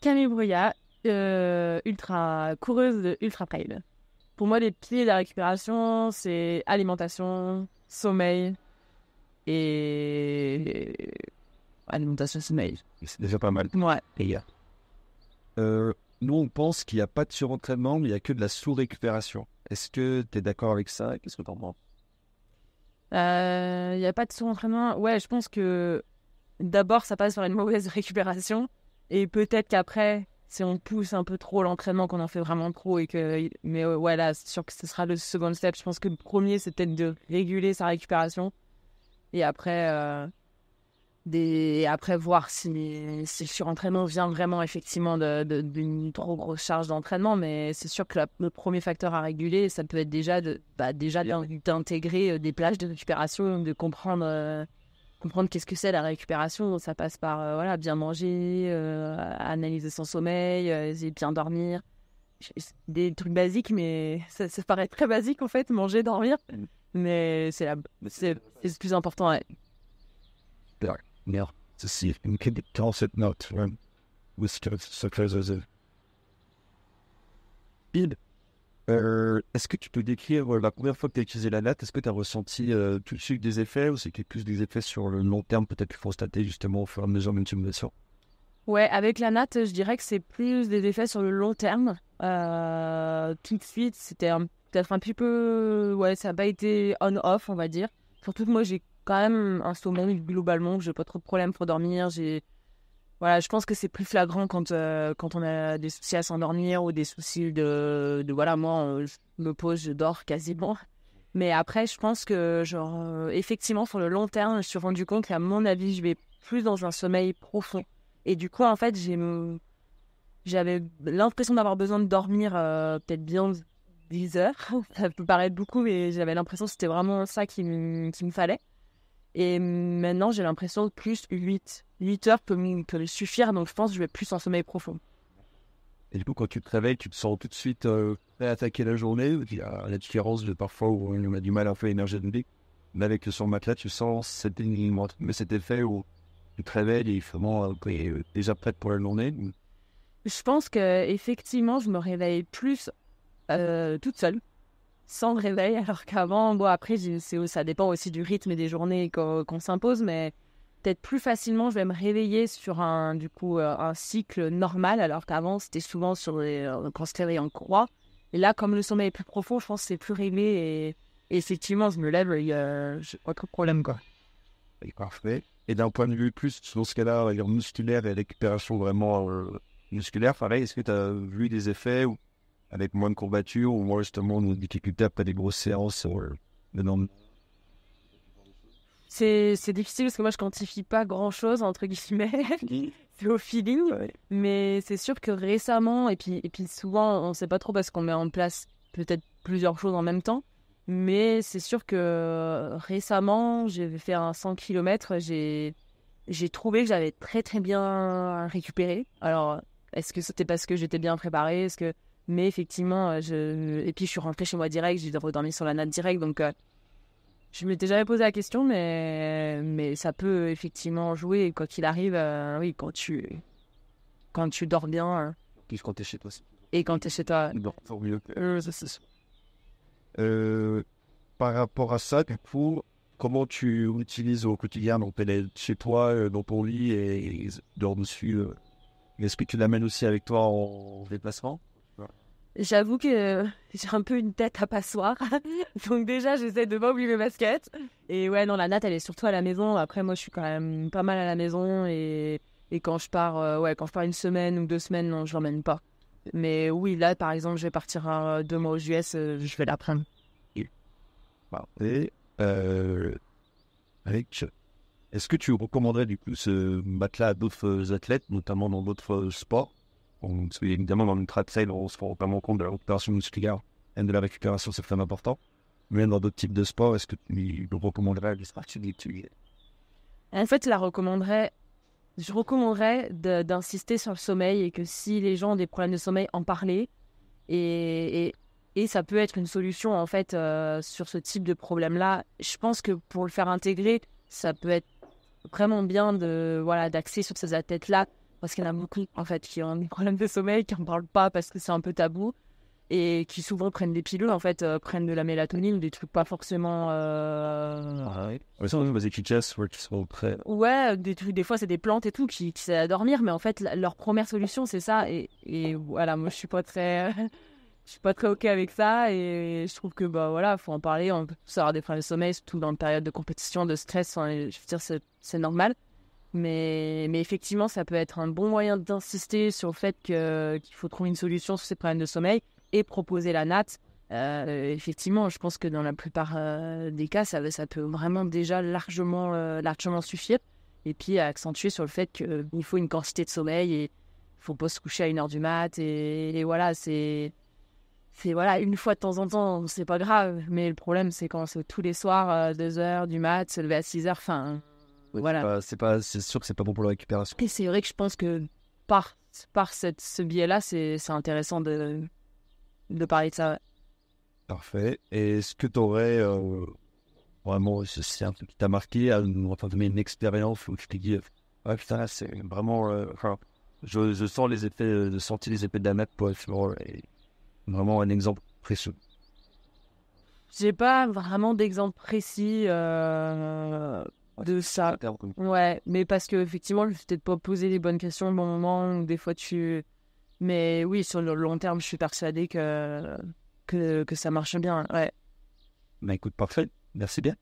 Camille Bruyat, ultra coureuse de ultra trail. Pour moi, les piliers de la récupération, c'est alimentation, sommeil et alimentation, sommeil. C'est déjà pas mal. Ouais. Et, nous, on pense qu'il n'y a pas de surentraînement, mais il n'y a que de la sous-récupération. Est-ce que tu es d'accord avec ça? Qu'est-ce que tu en penses? Il n'y a pas de surentraînement. Ouais, je pense que d'abord, ça passe par une mauvaise récupération. Et peut-être qu'après, si on pousse un peu trop l'entraînement, qu'on en fait vraiment trop. Mais ouais, là, c'est sûr que ce sera le second step. Je pense que le premier, c'est peut-être de réguler sa récupération. Et après, après voir si le surentraînement vient vraiment effectivement d'une trop grosse charge d'entraînement. Mais c'est sûr que le premier facteur à réguler, ça peut être déjà d'intégrer des plages de récupération, de comprendre qu'est-ce que c'est la récupération. Ça passe par voilà, bien manger, analyser son sommeil, essayer de bien dormir. Des trucs basiques, mais ça paraît très basique en fait, manger, dormir. Mais c'est le plus important. Ouais. Yeah. Ceci, une question cette note. Bill, est-ce que tu peux décrire la première fois que tu as utilisé la natte? Est-ce que tu as ressenti tout de suite des effets ou c'est plus des effets sur le long terme, peut-être qu'il faut constater justement au fur et à mesure d'une simulation? Ouais, avec la natte, je dirais que c'est plus des effets sur le long terme. Tout de suite, c'était peut-être un petit peu... Ouais, ça n'a pas été on-off, on va dire. Surtout que moi, j'ai quand même un sommeil globalement, j'ai pas trop de problèmes pour dormir. Voilà, je pense que c'est plus flagrant quand on a des soucis à s'endormir ou des soucis voilà, moi, je me pose, je dors quasiment. Mais après, je pense que, genre, effectivement, sur le long terme, je me suis rendu compte qu'à mon avis, je vais plus dans un sommeil profond. Et du coup, en fait, j'avais l'impression d'avoir besoin de dormir peut-être bien 10 heures. Ça peut paraître beaucoup, mais j'avais l'impression que c'était vraiment ça qu'il me fallait. Et maintenant, j'ai l'impression que plus 8 heures peut me suffire. Donc, je pense que je vais plus en sommeil profond. Et du coup, quand tu te réveilles, tu te sens tout de suite prêt à attaquer la journée. Il y a la différence de parfois où on a du mal à faire énergétique. Mais avec son matelas, tu sens cet effet où tu te réveilles et vraiment déjà prête pour la journée. Je pense que effectivement, je me réveille plus toute seule, sans le réveil, alors qu'avant, bon, après, ça dépend aussi du rythme et des journées qu'on s'impose, mais peut-être plus facilement, je vais me réveiller sur un cycle normal, alors qu'avant, c'était souvent quand c'était réveillé en croix. Et là, comme le sommeil est plus profond, je pense que c'est plus réglé et effectivement, je me lève et j'ai pas trop de problème, quoi. Et parfait. Et d'un point de vue plus, dans ce cas-là, on va dire musculaire et récupération vraiment musculaire, pareil, est-ce que tu as vu des effets avec moins de courbatures ou moins justement de difficultés après des grosses séances de C'est difficile parce que moi, je quantifie pas grand-chose, entre guillemets. C'est au feeling. Ouais. Mais c'est sûr que récemment, et puis souvent, on sait pas trop parce qu'on met en place peut-être plusieurs choses en même temps. Mais c'est sûr que récemment, j'ai fait un 100 km. J'ai trouvé que j'avais très, très bien récupéré. Alors, est-ce que c'était parce que j'étais bien préparée? Mais effectivement, et puis je suis rentrée chez moi direct, j'ai redormi sur la natte direct. Donc, je m'étais jamais posé la question, mais ça peut effectivement jouer. Et quoi qu'il arrive, oui, quand tu dors bien Plus quand tu es chez toi. et quand tu es chez toi. Non, tant mieux. Ça, c'est sûr. Par rapport à ça, du coup, comment tu utilises au quotidien, donc elle est chez toi, dans ton lit et dors dessus est-ce que tu l'amènes aussi avec toi en déplacement? J'avoue que j'ai un peu une tête à passoire. Donc déjà, j'essaie de pas oublier mes baskets. Et ouais, non, la natte, elle est surtout à la maison. Après, moi, je suis quand même pas mal à la maison. Et quand je pars, quand je pars une semaine ou 2 semaines, non, je l'emmène pas. Mais oui, là, par exemple, je vais partir 2 mois aux US, je vais la prendre. Et avec, est-ce que tu recommanderais du coup ce matelas à d'autres athlètes, notamment dans d'autres sports? Parce qu'évidemment, dans le trail, on se rend vraiment compte de la récupération musculaire et de la récupération, c'est très important. Mais dans d'autres types de sports, est-ce que tu le recommanderais à des sportifs d'utiliser? En fait, je recommanderais d'insister sur le sommeil et que si les gens ont des problèmes de sommeil, en parler. Et, et, et ça peut être une solution, en fait, sur ce type de problème-là. Je pense que pour le faire intégrer, ça peut être vraiment bien d'axer sur ces athlètes-là parce qu'il y en a beaucoup, en fait, qui ont des problèmes de sommeil, qui n'en parlent pas parce que c'est un peu tabou, et qui souvent prennent des pilules, en fait, prennent de la mélatonine ou des trucs pas forcément... Ouais. Mais ça, vas-y, qui sont très... Ouais, des trucs, des fois, c'est des plantes et tout qui aident à dormir, mais en fait, leur première solution, c'est ça. Et voilà, moi, je suis pas très... Je suis pas très OK avec ça, et je trouve que, bah voilà, faut en parler. On peut tous avoir des problèmes de sommeil, surtout dans une période de compétition, de stress. Enfin, je veux dire, c'est normal. Mais effectivement, ça peut être un bon moyen d'insister sur le fait qu'il faut trouver une solution sur ces problèmes de sommeil et proposer la natte. Effectivement, je pense que dans la plupart des cas, ça peut vraiment déjà largement suffire. Et puis accentuer sur le fait qu'il faut une quantité de sommeil et il faut pas se coucher à 1h du mat. Et voilà, voilà, une fois de temps en temps, c'est pas grave. Mais le problème, c'est quand c'est tous les soirs, 2h du mat, se lever à 6h, enfin... Ouais, Voilà. c'est sûr que c'est pas bon pour la récupération. Et c'est vrai que je pense que par ce biais-là, c'est intéressant de parler de ça. Ouais. Parfait. Et est-ce que tu aurais vraiment, c'est un truc qui t'a marqué, enfin, une expérience où tu t'es dit, ouais, putain, là, c'est vraiment, enfin, je sens les effets, senti les effets de la natte, quoi, et vraiment un exemple précieux. J'ai pas vraiment d'exemple précis de ça. Ouais, mais parce que effectivement, je vais peut-être pas poser les bonnes questions au bon moment, ou des fois Mais oui, sur le long terme, je suis persuadée que ça marche bien. Ouais. Bah écoute, parfait. Merci bien.